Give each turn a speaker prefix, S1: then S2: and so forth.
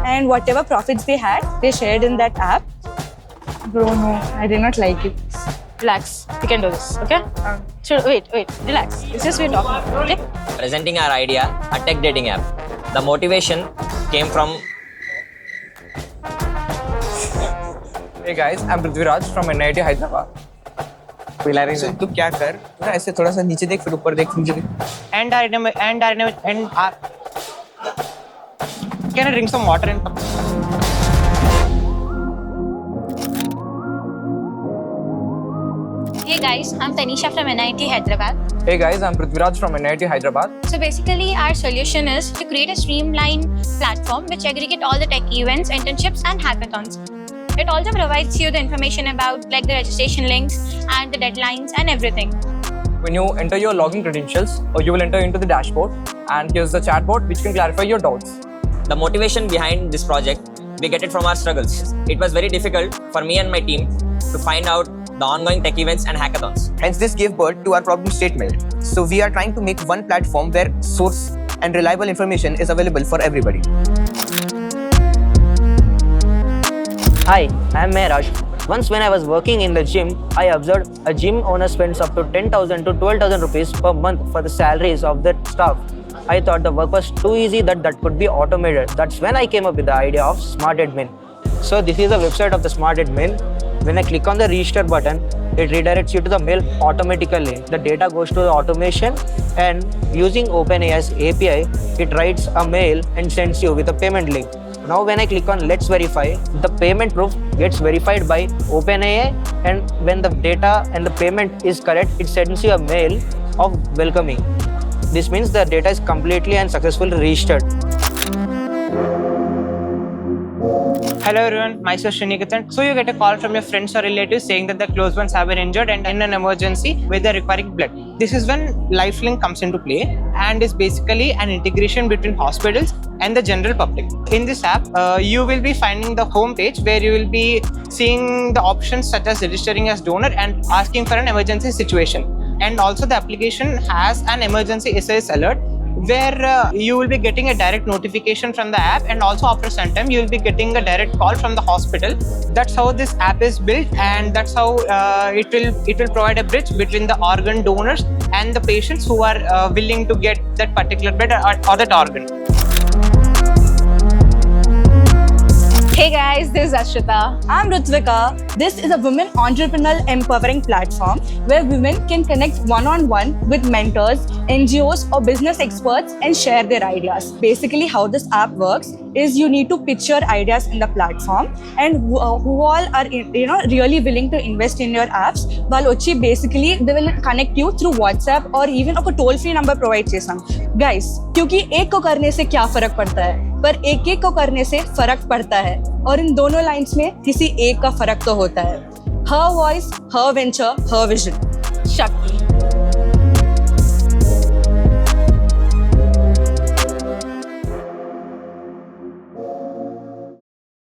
S1: and whatever profits they had, they shared in that app. Bro, no, I did not like it.
S2: Relax. We can do this, okay? So wait. Relax. This is we're talking about, okay?
S3: Presenting our idea, a tech dating app. The motivation came from.
S4: Hey guys, I'm Prithviraj from NIT Hyderabad. So, तू क्या कर? थोड़ा ऐसे थोड़ा सा नीचे देख, फिर ऊपर देख, नीचे देख.
S5: Can I drink some water and come?
S6: Hey guys, I'm Tanisha from NIT Hyderabad.
S4: Hey guys, I'm Prithviraj from NIT Hyderabad.
S6: So basically our solution is to create a streamlined platform which aggregate all the tech events, internships and hackathons. It also provides you the information about like the registration links and the deadlines and everything.
S4: When you enter your login credentials, you will enter into the dashboard, and here's the chatbot which can clarify your doubts.
S3: The motivation behind this project, we get it from our struggles. It was very difficult for me and my team to find out the ongoing tech events and hackathons.
S7: Hence, this gave birth to our problem statement. So, we are trying to make one platform where source and reliable information is available for everybody.
S8: Hi, I'm Mehraj. Once when I was working in the gym, I observed a gym owner spends up to 10,000 to 12,000 rupees per month for the salaries of their staff. I thought the work was too easy that could be automated. That's when I came up with the idea of Smart Admin. So this is the website of the Smart Admin. When I click on the register button, it redirects you to the mail automatically. The data goes to the automation, and using OpenAI's API, it writes a mail and sends you with a payment link. Now when I click on Let's Verify, the payment proof gets verified by OpenAI, and when the data and the payment is correct, it sends you a mail of welcoming. This means the data is completely and successfully registered.
S5: Hello everyone, myself Sriniketan. So you get a call from your friends or relatives saying that the close ones have been injured and in an emergency where they're requiring blood. This is when LifeLink comes into play and is basically an integration between hospitals and the general public. In this app, you will be finding the home page where you will be seeing the options such as registering as donor and asking for an emergency situation. And also the application has an emergency SOS alert where you will be getting a direct notification from the app, and also after some time you will be getting a direct call from the hospital. That's how this app is built, and that's how it will provide a bridge between the organ donors and the patients who are willing to get that particular bed or that organ.
S1: Hey guys, this is Ashrita. I'm Rutvika. This is a women entrepreneurial empowering platform where women can connect one-on-one with mentors, NGOs or business experts and share their ideas. Basically, how this app works is you need to pitch your ideas in the platform, and who all are really willing to invest in your apps, వాళ్ళు basically they will connect you through WhatsApp or even a toll free number provide चेसां. Guys, क्योंकि एक को करने से क्या फर्क पड़ता है, पर एक एक को करने से फर्क पड़ता है, और इन दोनों लाइंस में किसी एक का फर्क तो होता है. Her voice, her venture, her vision. शक्ति.